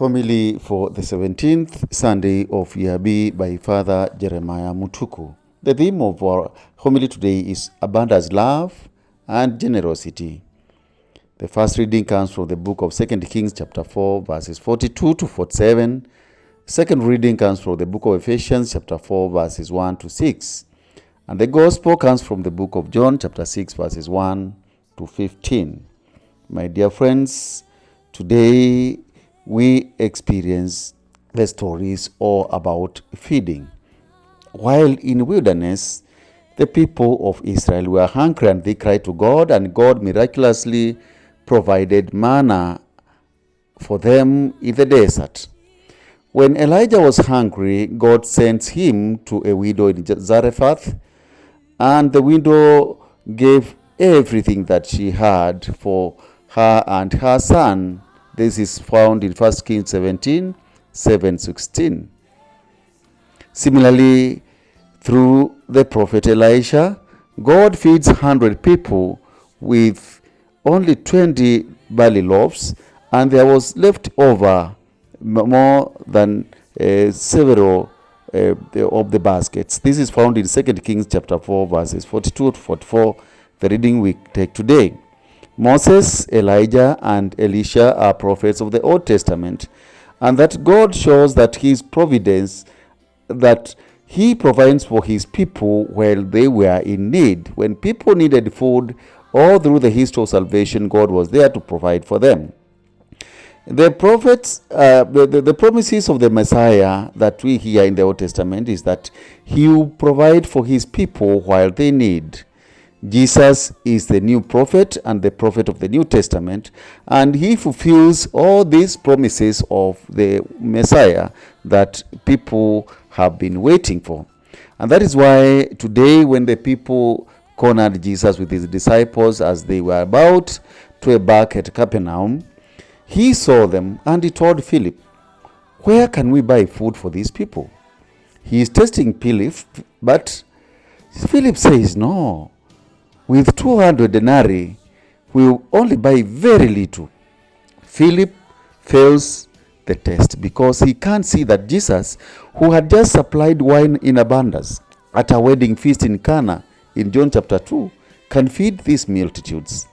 Homily for the 17th Sunday of Year B by Father Jeremiah Mutuku. The theme of our homily today is abundance, love, and generosity. The first reading comes from the book of 2 Kings chapter 4, verses 42 to 47. Second reading comes from the book of Ephesians chapter 4, verses 1 to 6. And the gospel comes from the book of John chapter 6, verses 1 to 15. My dear friends, today we experience the stories all about feeding. While in wilderness, the people of Israel were hungry and they cried to God, and God miraculously provided manna for them in the desert. When Elijah was hungry, God sent him to a widow in Zarephath, and the widow gave everything that she had for her and her son. This is found in 1 Kings 17, 7-16. Similarly, through the prophet Elisha, God feeds 100 people with only 20 barley loaves, and there was left over more than several of the baskets. This is found in 2 Kings chapter 4, verses 42 to 44, the reading we take today. Moses, Elijah, and Elisha are prophets of the Old Testament, and that God shows that his providence, that he provides for his people while they were in need. When people needed food, all through the history of salvation, God was there to provide for them. The prophets, the promises of the Messiah that we hear in the Old Testament is that he will provide for his people while they need. Jesus is the new prophet and the prophet of the New Testament, and he fulfills all these promises of the Messiah that people have been waiting for. And that is why today, when the people cornered Jesus with his disciples as they were about to embark at Capernaum, he saw them and he told Philip, "Where can we buy food for these people?" He is testing Philip, but Philip says, "No. With 200 denarii, we will only buy very little." Philip fails the test because he can't see that Jesus, who had just supplied wine in abundance at a wedding feast in Cana in John chapter 2, can feed these multitudes.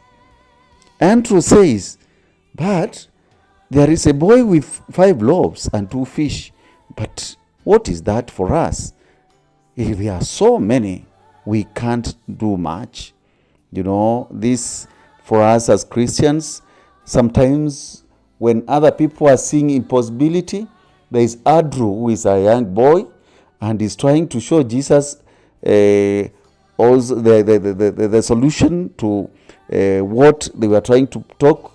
Andrew says, "But there is a boy with 5 loaves and 2 fish. But what is that for us? If we are so many, we can't do much." You know, this for us as Christians, sometimes when other people are seeing impossibility, there is Andrew, who is a young boy, and is trying to show Jesus also the solution to what they were trying to talk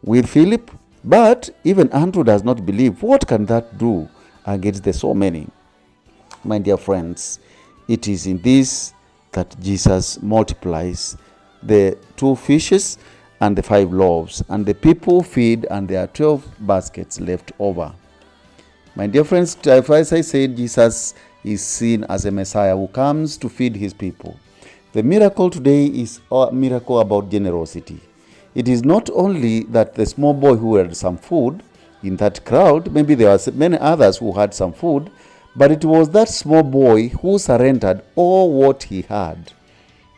with Philip. But even Andrew does not believe. What can that do against the so many? My dear friends, it is in this that Jesus multiplies the 2 fishes and the 5 loaves, and the people feed, and there are 12 baskets left over. My dear friends, as I said, Jesus is seen as a Messiah who comes to feed his people. The miracle today is a miracle about generosity. It is not only that the small boy who had some food in that crowd, maybe there were many others who had some food, but it was that small boy who surrendered all what he had.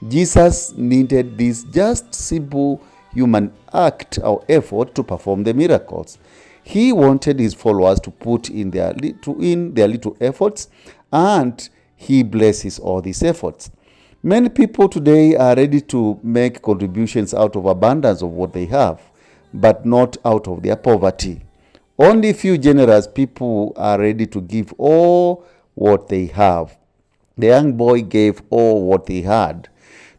Jesus needed this just simple human act or effort to perform the miracles. He wanted his followers to put in their little efforts, and he blesses all these efforts. Many people today are ready to make contributions out of abundance of what they have, but not out of their poverty. Only few generous people are ready to give all what they have. The young boy gave all what he had.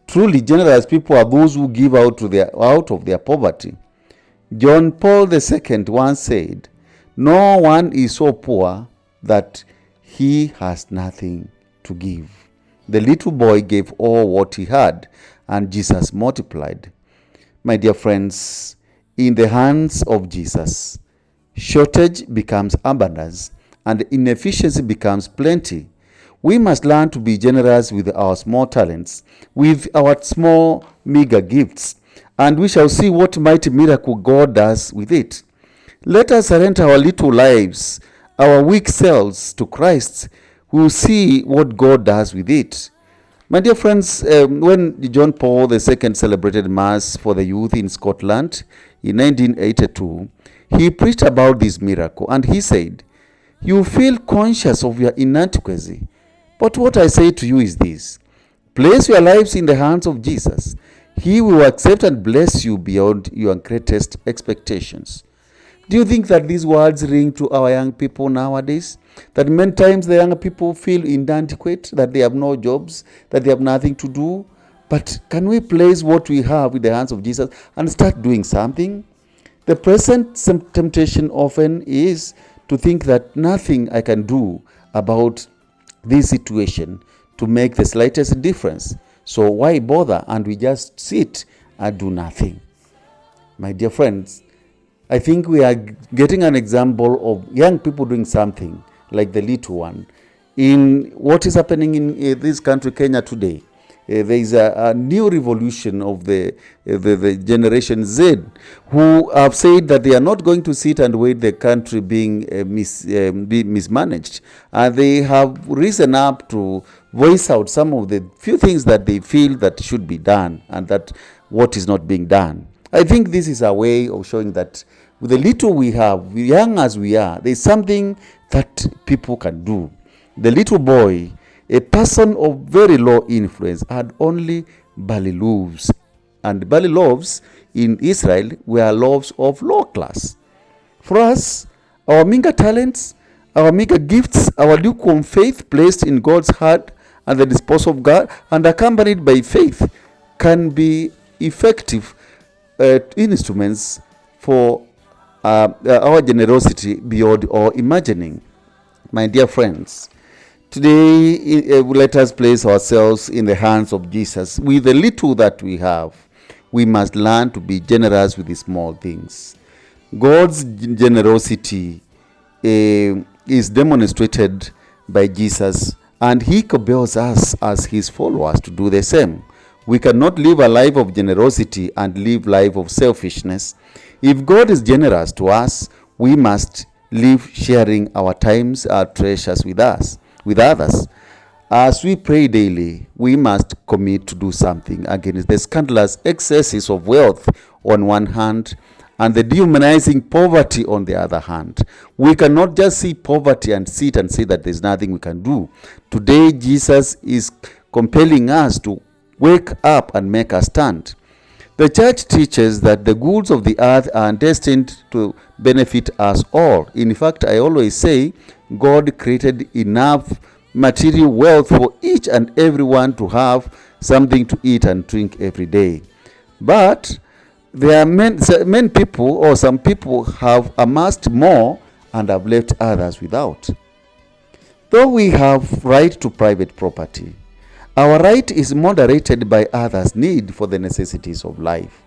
Truly generous people are those who give out of their poverty. John Paul II once said, "No one is so poor that he has nothing to give." The little boy gave all what he had, and Jesus multiplied. My dear friends, in the hands of Jesus, shortage becomes abundance, and inefficiency becomes plenty. We must learn to be generous with our small talents, with our small, meager gifts, and we shall see what mighty miracle God does with it. Let us surrender our little lives, our weak selves to Christ. We will see what God does with it. My dear friends, when John Paul II celebrated Mass for the youth in Scotland in 1982, he preached about this miracle and he said, "You feel conscious of your inadequacy, but what I say to you is this: place your lives in the hands of Jesus. He will accept and bless you beyond your greatest expectations." Do you think that these words ring to our young people nowadays? That many times the young people feel inadequate, that they have no jobs, that they have nothing to do. But can we place what we have in the hands of Jesus and start doing something? The present temptation often is to think that nothing I can do about this situation to make the slightest difference. So why bother? And we just sit and do nothing. My dear friends, I think we are getting an example of young people doing something like the little one. In what is happening in this country, Kenya today, there is a new revolution of the Generation Z, who have said that they are not going to sit and wait the country being mismanaged. They have risen up to voice out some of the few things that they feel that should be done and that what is not being done. I think this is a way of showing that with the little we have, young as we are, there is something that people can do. The little boy, a person of very low influence, had only barley loaves. And barley loaves in Israel were loaves of low class. For us, our meager talents, our meager gifts, our lukewarm faith placed in God's heart and the disposal of God and accompanied by faith can be effective instruments for our generosity beyond our imagining. My dear friends, today let us place ourselves in the hands of Jesus. With the little that we have, we must learn to be generous with the small things. God's generosity is demonstrated by Jesus, and he compels us as his followers to do the same. We cannot live a life of generosity and live a life of selfishness. If God is generous to us, we must live sharing our times, our treasures with others. As we pray daily, we must commit to do something against the scandalous excesses of wealth on one hand and the dehumanizing poverty on the other hand. We cannot just see poverty and sit and say that there's nothing we can do. Today, Jesus is compelling us to wake up and make a stand. The church teaches that the goods of the earth are destined to benefit us all. In fact, I always say God created enough material wealth for each and everyone to have something to eat and drink every day. But there are many people, or some people have amassed more and have left others without. Though we have right to private property, our right is moderated by others' need for the necessities of life.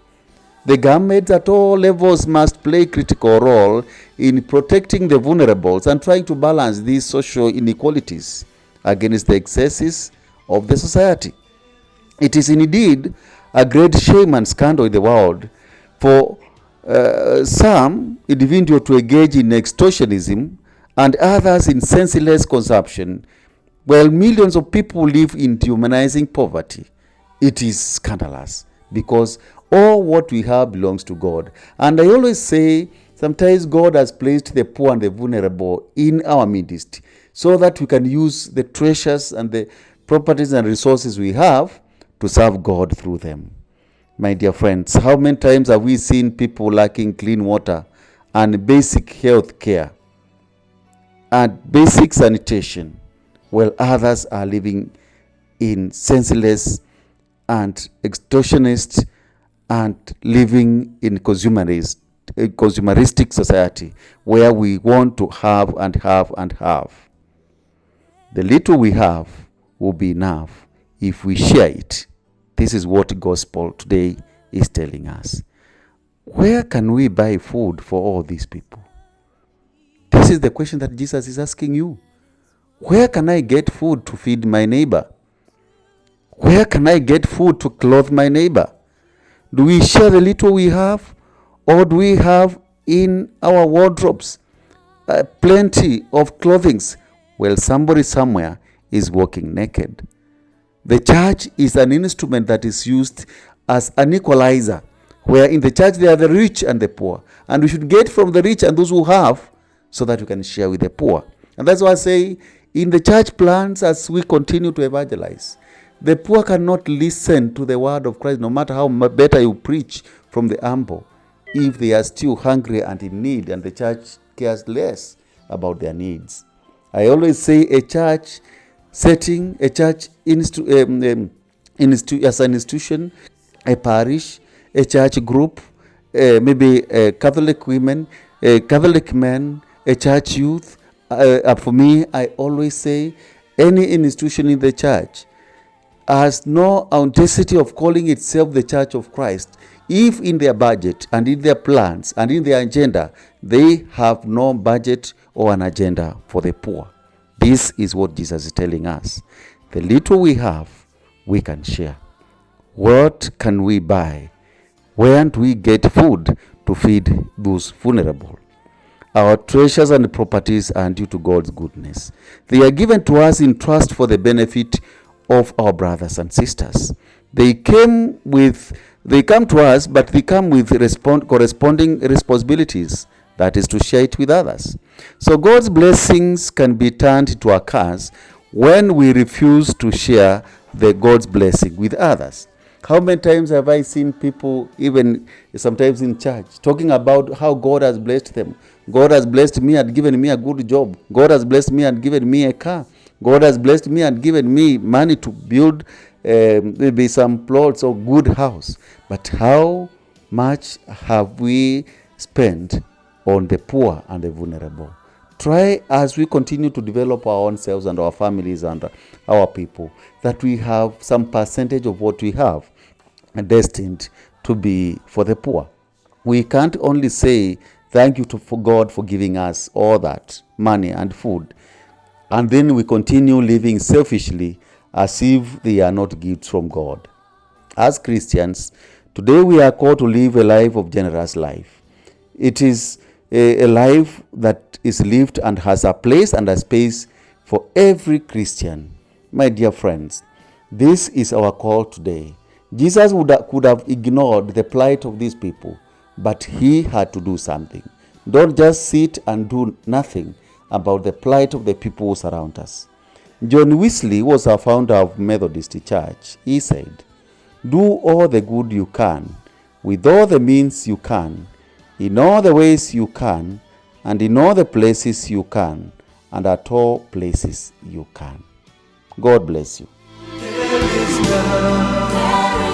The governments at all levels must play a critical role in protecting the vulnerable and trying to balance these social inequalities against the excesses of the society. It is indeed a great shame and scandal in the world for some individuals to engage in extortionism and others in senseless consumption, while millions of people live in dehumanizing poverty. It is scandalous because all what we have belongs to God. And I always say, sometimes God has placed the poor and the vulnerable in our midst so that we can use the treasures and the properties and resources we have to serve God through them. My dear friends, how many times have we seen people lacking clean water and basic health care and basic sanitation, while others are living in senseless and extortionist and living in consumeristic society where we want to have and have and have. The little we have will be enough if we share it. This is what gospel today is telling us. Where can we buy food for all these people? This is the question that Jesus is asking you. Where can I get food to feed my neighbor? Where can I get food to clothe my neighbor? Do we share the little we have, or do we have in our wardrobes, plenty of clothing, while somebody somewhere is walking naked. The church is an instrument that is used as an equalizer, where in the church there are the rich and the poor. And we should get from the rich and those who have so that we can share with the poor. And that's why I say in the church plans, as we continue to evangelize, the poor cannot listen to the word of Christ, no matter how better you preach from the humble, if they are still hungry and in need, and the church cares less about their needs. I always say a church setting, a church as an institution, a parish, a church group, maybe Catholic women, Catholic men, a church youth. For me, I always say any institution in the church has no audacity of calling itself the Church of Christ if in their budget and in their plans and in their agenda they have no budget or an agenda for the poor. This is what Jesus is telling us. The little we have, we can share. What can we buy? Where do we get food to feed those vulnerable? Our treasures and properties are due to God's goodness. They are given to us in trust for the benefit of our brothers and sisters. They come to us, but they come with corresponding responsibilities. That is to share it with others. So God's blessings can be turned into a curse when we refuse to share the God's blessing with others. How many times have I seen people, even sometimes in church, talking about how God has blessed them? God has blessed me and given me a good job. God has blessed me and given me a car. God has blessed me and given me money to build maybe some plots or good house. But how much have we spent on the poor and the vulnerable? Try, as we continue to develop our own selves and our families and our people, that we have some percentage of what we have destined to be for the poor. We can't only say thank you for God for giving us all that money and food, and then we continue living selfishly as if they are not gifts from God. As Christians, today we are called to live a life of generous life. It is a life that is lived and has a place and a space for every Christian. My dear friends, this is our call today. Jesus could have ignored the plight of these people, but he had to do something. Don't just sit and do nothing about the plight of the people who surround us. John Wesley was a founder of Methodist Church. He said, "Do all the good you can, with all the means you can, in all the ways you can, and in all the places you can, and at all places you can." God bless you. There is none.